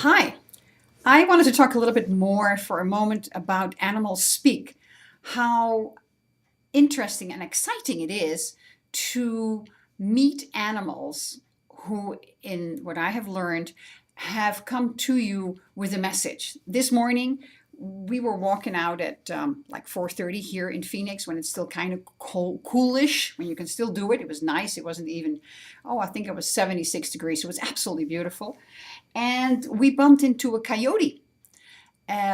Hi, I wanted to talk a little bit more for a moment about animals speak, how interesting and exciting it is to meet animals who, in what I have learned, have come to you with a message. This morning, we were walking out at like 4:30 here in Phoenix when it's still kind of coolish, when you can still do it. It was nice. It wasn't even, oh, I think it was 76 degrees. So it was absolutely beautiful. And we bumped into a coyote,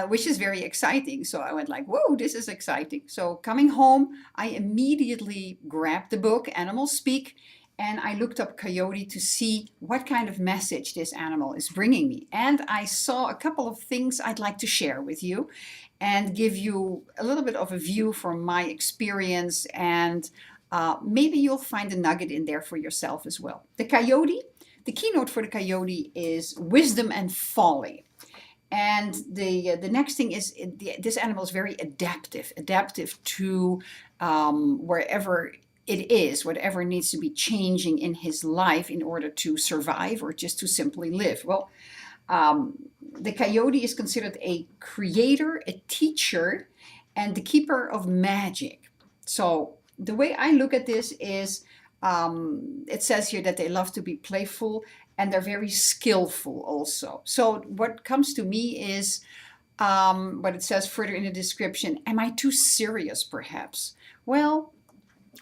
which is very exciting. So I went like, whoa, this is exciting. So coming home, I immediately grabbed the book, Animals Speak, and I looked up coyote to see what kind of message this animal is bringing me. And I saw a couple of things I'd like to share with you and give you a little bit of a view from my experience. And maybe you'll find a nugget in there for yourself as well. The keynote for the coyote is wisdom and folly. And the next thing is this animal is very adaptive to wherever it is, whatever needs to be changing in his life in order to survive or just to simply live. Well, the coyote is considered a creator, a teacher, and the keeper of magic. So the way I look at this is it says here that they love to be playful and they're very skillful also. So what comes to me is what it says further in the description. Am I too serious perhaps? Well,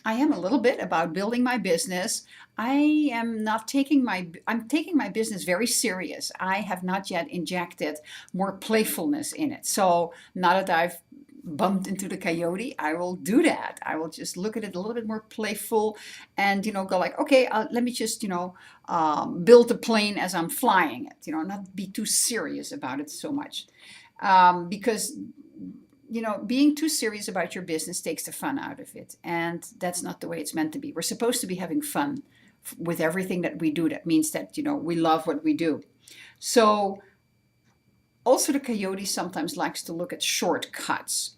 I am a little bit about building my business. I'm taking my business very serious. I have not yet injected more playfulness in it. So now that I've bumped into the coyote, I will do that. I will just look at it a little bit more playful and, go like, okay, let me just, build a plane as I'm flying it, not be too serious about it so much. Because being too serious about your business takes the fun out of it. And that's not the way it's meant to be. We're supposed to be having fun with everything that we do. That means that, we love what we do. So also the coyote sometimes likes to look at shortcuts.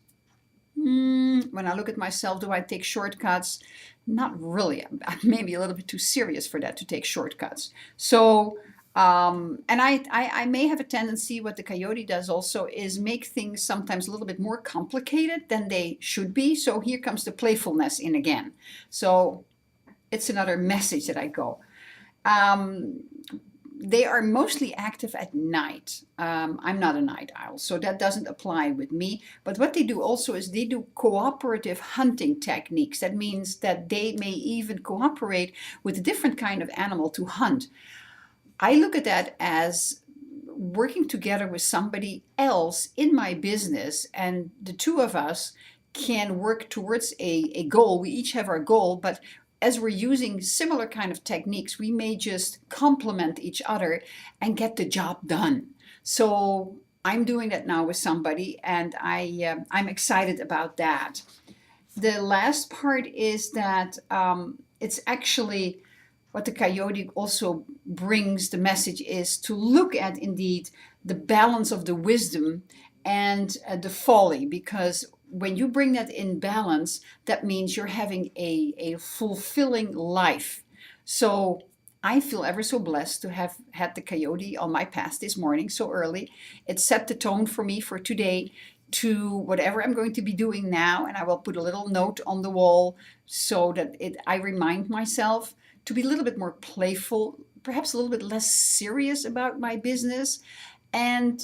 When I look at myself, do I take shortcuts? Not really. I'm maybe a little bit too serious for that, to take shortcuts. So and I may have a tendency, what the coyote does also is make things sometimes a little bit more complicated than they should be. So here comes the playfulness in again. So it's another message that I go. They are mostly active at night. I'm not a night owl, so that doesn't apply with me. But what they do also is they do cooperative hunting techniques. That means that they may even cooperate with a different kind of animal to hunt. I look at that as working together with somebody else in my business, and the two of us can work towards a goal. We each have our goal, but as we're using similar kind of techniques, we may just complement each other and get the job done. So I'm doing that now with somebody, and I'm excited about that. The last part is that it's actually what the coyote also brings. The message is to look at indeed the balance of the wisdom and the folly, because when you bring that in balance, that means you're having a fulfilling life. So I feel ever so blessed to have had the coyote on my path this morning so early. It set the tone for me for today to whatever I'm going to be doing now. And I will put a little note on the wall so that I remind myself to be a little bit more playful, perhaps a little bit less serious about my business, and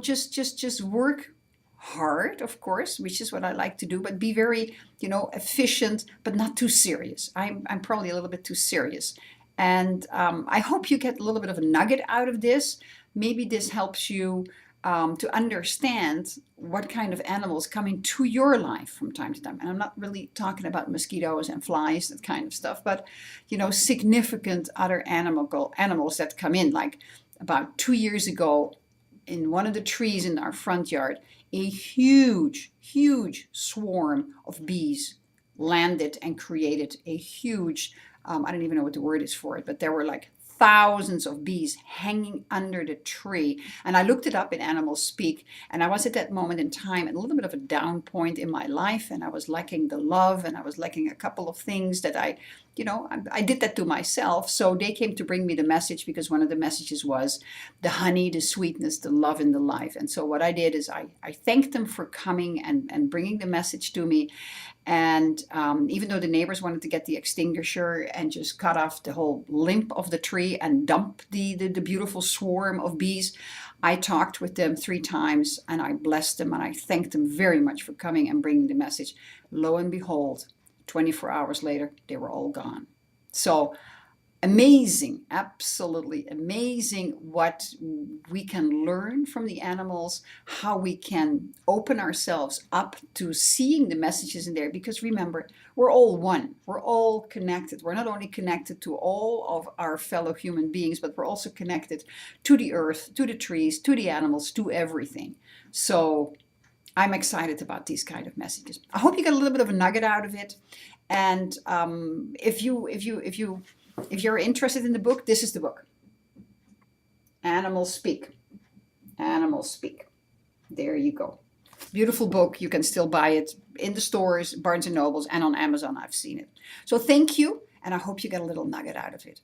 just work hard, of course, which is what I like to do, but be very, efficient, but not too serious. I'm probably a little bit too serious. And I hope you get a little bit of a nugget out of this. Maybe this helps you to understand what kind of animals come into your life from time to time. And I'm not really talking about mosquitoes and flies, that kind of stuff, but, significant other animals that come in. Like about 2 years ago, in one of the trees in our front yard, a huge swarm of bees landed and created a huge, I don't even know what the word is for it, but there were like thousands of bees hanging under the tree. And I looked it up in Animal Speak, and I was at that moment in time at a little bit of a down point in my life, and I was lacking the love, and I was lacking a couple of things that I I did that to myself. So they came to bring me the message because one of the messages was the honey, the sweetness, the love, and the life. And so what I did is I thanked them for coming and bringing the message to me. And even though the neighbors wanted to get the extinguisher and just cut off the whole limb of the tree and dump the beautiful swarm of bees, I talked with them 3 times and I blessed them and I thanked them very much for coming and bringing the message. Lo and behold, 24 hours later, they were all gone. So amazing, absolutely amazing what we can learn from the animals, how we can open ourselves up to seeing the messages in there. Because remember, we're all one, we're all connected. We're not only connected to all of our fellow human beings, but we're also connected to the earth, to the trees, to the animals, to everything. So I'm excited about these kind of messages. I hope you get a little bit of a nugget out of it. And if you're interested in the book, this is the book. Animals Speak. Animals Speak. There you go. Beautiful book. You can still buy it in the stores, Barnes and Nobles, and on Amazon. I've seen it. So thank you, and I hope you get a little nugget out of it.